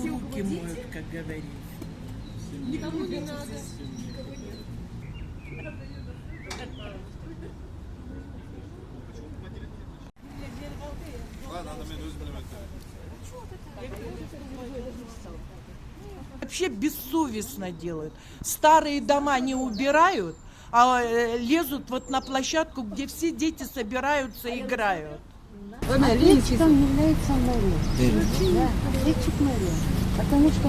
Руки моют, как говорится. Никому не надо. Вообще бессовестно делают. Старые дома не убирают, а лезут вот на площадку, где все дети собираются и играют. Ответчиком является мэрия. Да, ответчик мэрия. Потому что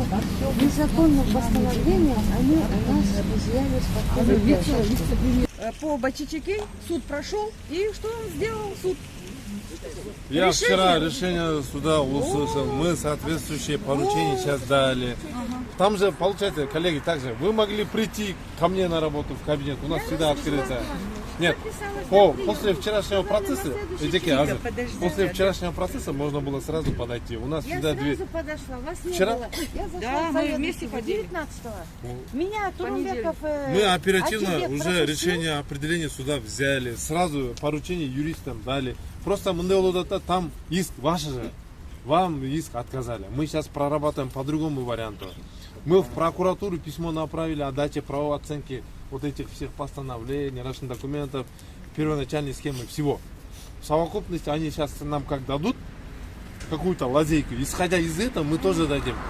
незаконным постановлением они у нас изъяли спортивную площадку. По Бачичаке суд прошел, и что он сделал суд? Я вчера решение суда услышал, мы соответствующие поручения сейчас дали. Там же, получается, коллеги, также вы могли прийти ко мне на работу в кабинет, у нас всегда открыто. Нет, после вчерашнего процесса, после вчерашнего процесса можно было сразу подойти. У нас всегда две. Я сразу подошла, вас не Вчера? было. Я зашла Да, в мы совет вместе ходили. 19-го. Меня Турумбеков... Мы оперативно Ачибек уже пропустил. решение определения суда взяли, сразу поручение юристам дали. Просто Мандеолодата там иск ваш же, вам иск отказали. Мы сейчас прорабатываем по другому варианту. Мы в прокуратуру письмо направили о даче правовой оценки вот этих всех постановлений, разных документов, первоначальной схемы, всего. В совокупности они сейчас нам как дадут какую-то лазейку, исходя из этого мы тоже дадим.